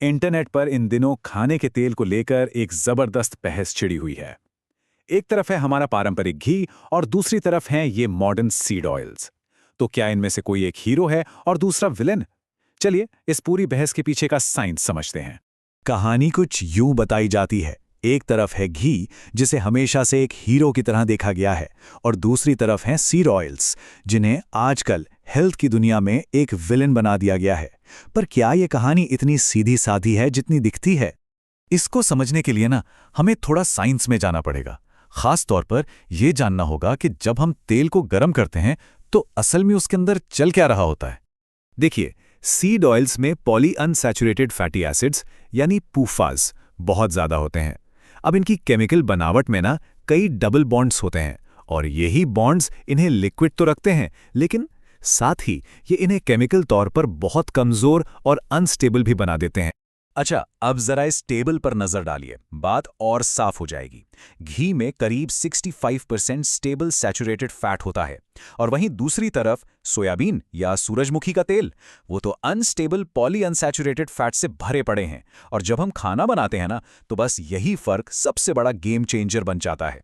Internet पर इन दिनों खाने के तेल को लेकर एक जबरदस्त बहस छिड़ी हुई है। एक तरफ है हमारा पारंपरिक घी और दूसरी तरफ हैं ये मॉडर्न सीड ऑयल्स। तो क्या इनमें से कोई एक हीरो है और दूसरा विलेन? चलिए इस पूरी बहस के पीछे का साइंस समझते हैं। कहानी कुछ यूं बताई जाती है। एक तरफ है घी, जिसे हमेशा से एक हीरो की तरह देखा गया है, और दूसरी तरफ हैं सीड ऑयल्स, जिन्हें आजकल हेल्थ की दुनिया में एक विलेन बना दिया गया है। पर क्या ये कहानी इतनी सीधी साधी है जितनी दिखती है? इसको समझने के लिए हमें थोड़ा साइंस में जाना पड़ेगा। खास तौर पर यह जानना होगा कि जब हम तेल को गर्म करते हैं तो असल में उसके अंदर चल क्या रहा होता है। देखिए, सीड ऑयल्स में पॉली अनसैचुरेटेड फैटी एसिड्स यानी पूफाज बहुत ज्यादा होते हैं। अब इनकी केमिकल बनावट में कई डबल बॉन्ड्स होते हैं, और यही बॉन्ड्स इन्हें लिक्विड तो रखते हैं, लेकिन साथ ही ये इन्हें केमिकल तौर पर बहुत कमजोर और अनस्टेबल भी बना देते हैं। अच्छा, अब जरा इस टेबल पर नजर डालिए, बात और साफ हो जाएगी। घी में करीब 65% स्टेबल सैचुरेटेड फैट होता है, और वहीं दूसरी तरफ सोयाबीन या सूरजमुखी का तेल, वो तो अनस्टेबल पॉली अनसैचुरेटेड फैट से भरे पड़े हैं। और जब हम खाना बनाते हैं तो बस यही फर्क सबसे बड़ा गेम चेंजर बन जाता है।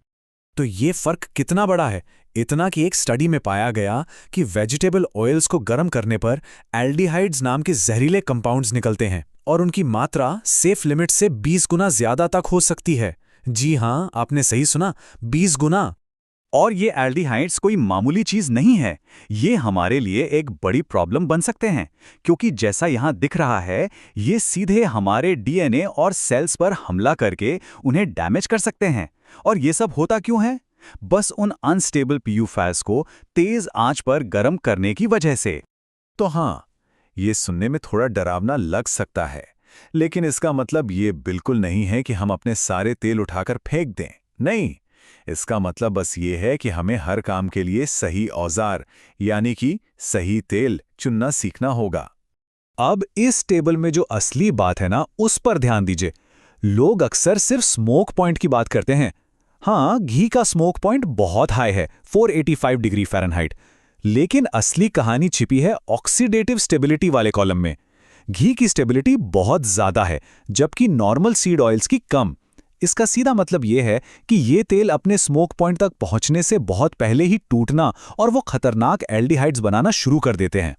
तो ये फर्क कितना बड़ा है? इतना कि एक स्टडी में पाया गया कि वेजिटेबल ऑयल्स को गर्म करने पर एल्डिहाइड्स नाम के जहरीले कंपाउंड्स निकलते हैं, और उनकी मात्रा सेफ लिमिट से 20 गुना ज्यादा तक हो सकती है। जी हां, आपने सही सुना, 20 गुना। और ये एल्डिहाइड्स कोई मामूली चीज नहीं है। ये हमारे लिए एक बड़ी प्रॉब्लम बन सकते हैं, क्योंकि जैसा यहां दिख रहा है, ये सीधे हमारे डीएनए और सेल्स पर हमला करके उन्हें डैमेज कर सकते हैं। और ये सब होता क्यों है? बस उन अनस्टेबल पीयूफैट्स को तेज आंच पर गर्म करने की वजह से। तो हां, ये सुनने में थोड़ा डरावना लग सकता है, लेकिन इसका मतलब ये बिल्कुल नहीं है कि हम अपने सारे तेल उठाकर फेंक दें। नहीं, इसका मतलब बस ये है कि हमें हर काम के लिए सही औजार यानी कि सही तेल चुनना सीखना होगा। अब इस टेबल में जो असली बात है उस पर ध्यान दीजिए। लोग अक्सर सिर्फ स्मोक पॉइंट की बात करते हैं। हाँ, घी का स्मोक पॉइंट बहुत हाई है, 485 डिग्री फ़ारेनहाइट। लेकिन असली कहानी छिपी है ऑक्सीडेटिव स्टेबिलिटी वाले कॉलम में। घी की स्टेबिलिटी बहुत ज्यादा है, जबकि नॉर्मल सीड ऑयल्स की कम। इसका सीधा मतलब यह है कि ये तेल अपने स्मोक पॉइंट तक पहुंचने से बहुत पहले ही टूटना और वो खतरनाक एल्डिहाइड्स बनाना शुरू कर देते हैं।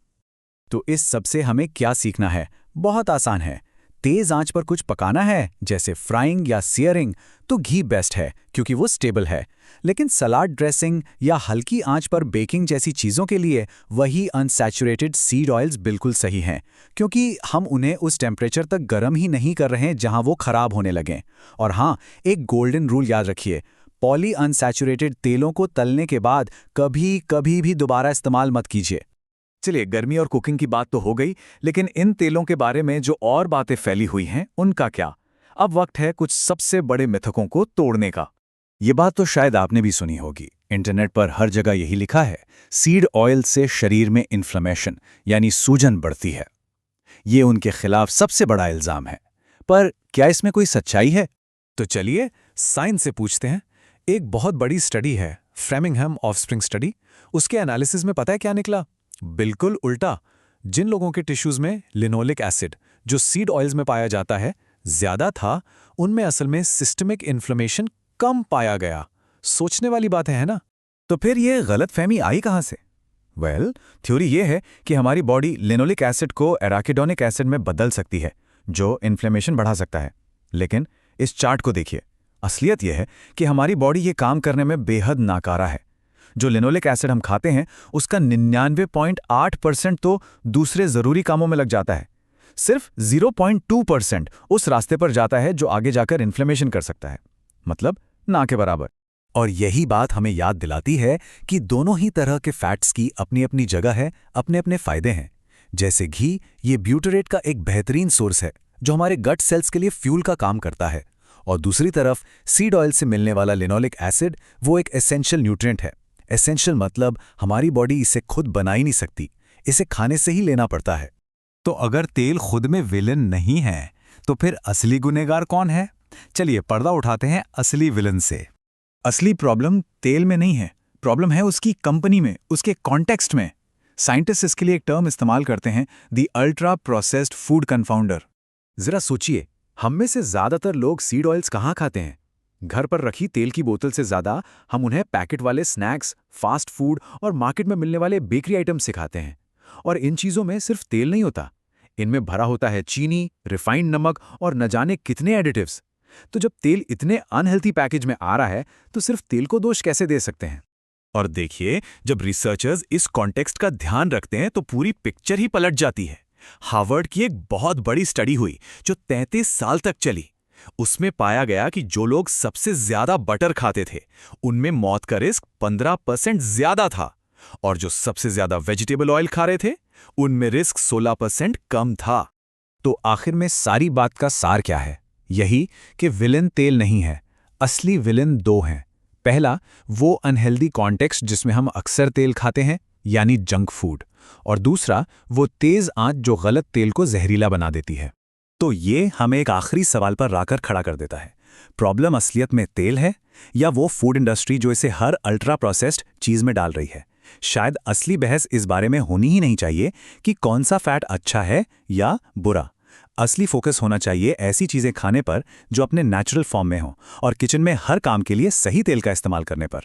तो इस सब से हमें क्या सीखना है? बहुत आसान है। तेज आंच पर कुछ पकाना है, जैसे फ्राइंग या सियरिंग, तो घी बेस्ट है क्योंकि वो स्टेबल है। लेकिन सलाद ड्रेसिंग या हल्की आंच पर बेकिंग जैसी चीज़ों के लिए वही अनसैचुरेटेड सीड ऑयल्स बिल्कुल सही हैं, क्योंकि हम उन्हें उस टेम्परेचर तक गर्म ही नहीं कर रहे हैं जहां वो खराब होने लगें। और हाँ, एक गोल्डन रूल याद रखिए, पॉली अनसैचुरेटेड तेलों को तलने के बाद कभी भी दोबारा इस्तेमाल मत कीजिए। चलिए, गर्मी और कुकिंग की बात तो हो गई, लेकिन इन तेलों के बारे में जो और बातें फैली हुई हैं उनका क्या? अब वक्त है कुछ सबसे बड़े मिथकों को तोड़ने का। ये बात तो शायद आपने भी सुनी होगी। इंटरनेट पर हर जगह यही लिखा है, सीड ऑयल से शरीर में इन्फ्लेमेशन यानी सूजन बढ़ती है। ये उनके खिलाफ सबसे बड़ा इल्जाम है। पर क्या इसमें कोई सच्चाई है? तो चलिए साइंस से पूछते हैं। एक बहुत बड़ी स्टडी है, फ्रेमिंघम ऑफस्प्रिंग स्टडी। उसके एनालिसिस में पता है क्या निकला? बिल्कुल उल्टा। जिन लोगों के टिश्यूज में लिनोलिक एसिड, जो सीड ऑयल्स में पाया जाता है, ज्यादा था, उनमें असल में सिस्टमिक इन्फ्लेमेशन कम पाया गया। सोचने वाली बात है ना? तो फिर ये गलतफहमी आई कहां से? थ्योरी ये है कि हमारी बॉडी लिनोलिक एसिड को एराकिडोनिक एसिड में बदल सकती है, जो इन्फ्लेमेशन बढ़ा सकता है। लेकिन इस चार्ट को देखिए, असलियत यह है कि हमारी बॉडी ये काम करने में बेहद नाकारा है। जो लिनोलिक एसिड हम खाते हैं, उसका 99.8% तो दूसरे जरूरी कामों में लग जाता है। सिर्फ 0.2% उस रास्ते पर जाता है जो आगे जाकर इन्फ्लेमेशन कर सकता है। मतलब ना के बराबर। और यही बात हमें याद दिलाती है कि दोनों ही तरह के फैट्स की अपनी अपनी जगह है, अपने अपने फायदे हैं। जैसे घी, ये ब्यूटरेट का एक बेहतरीन सोर्स है जो हमारे गट सेल्स के लिए फ्यूल का काम करता है। और दूसरी तरफ सीड ऑयल से मिलने वाला लिनोलिक एसिड, वो एक एसेंशियल न्यूट्रिएंट है। एसेंशियल मतलब हमारी बॉडी इसे खुद बना ही नहीं सकती, इसे खाने से ही लेना पड़ता है। तो अगर तेल खुद में विलन नहीं है, तो फिर असली गुनहगार कौन है? चलिए पर्दा उठाते हैं असली विलन से। असली प्रॉब्लम तेल में नहीं है, प्रॉब्लम है उसकी कंपनी में, उसके कॉन्टेक्स्ट में। साइंटिस्ट इसके लिए एक टर्म इस्तेमाल करते हैं, the ultra processed food confounder. जरा सोचिए, हम में से ज्यादातर लोग सीड ऑयल्स कहाँ खाते हैं? घर पर रखी तेल की बोतल से ज्यादा हम उन्हें पैकेट वाले स्नैक्स, फास्ट फूड और मार्केट में मिलने वाले बेकरी आइटम से खाते हैं। और इन चीजों में सिर्फ तेल नहीं होता, इनमें भरा होता है चीनी, रिफाइंड नमक और न जाने कितने एडिटिव्स। तो जब तेल इतने अनहेल्थी पैकेज में आ रहा है, तो सिर्फ तेल को दोष कैसे दे सकते हैं? और देखिए, जब रिसर्चर्स इस कॉन्टेक्स्ट का ध्यान रखते हैं तो पूरी पिक्चर ही पलट जाती है। हार्वर्ड की एक बहुत बड़ी स्टडी हुई जो 33 साल तक चली। उसमें पाया गया कि जो लोग सबसे ज्यादा बटर खाते थे उनमें मौत का रिस्क 15% ज्यादा था, और जो सबसे ज्यादा वेजिटेबल ऑयल खा रहे थे उनमें रिस्क 16% कम था। तो आखिर में सारी बात का सार क्या है? यही कि विलेन तेल नहीं है, असली विलेन दो हैं। पहला, वो अनहेल्दी कॉन्टेक्स्ट जिसमें हम अक्सर तेल खाते हैं, यानी जंक फूड। और दूसरा, वो तेज आंच जो गलत तेल को जहरीला बना देती है। तो ये हमें एक आखिरी सवाल पर लाकर खड़ा कर देता है। प्रॉब्लम असलियत में तेल है या वो फूड इंडस्ट्री जो इसे हर अल्ट्रा प्रोसेस्ड चीज में डाल रही है? शायद असली बहस इस बारे में होनी ही नहीं चाहिए कि कौन सा फैट अच्छा है या बुरा। असली फोकस होना चाहिए ऐसी चीजें खाने पर जो अपने नेचुरल फॉर्म में हो और किचन में हर काम के लिए सही तेल का इस्तेमाल करने पर।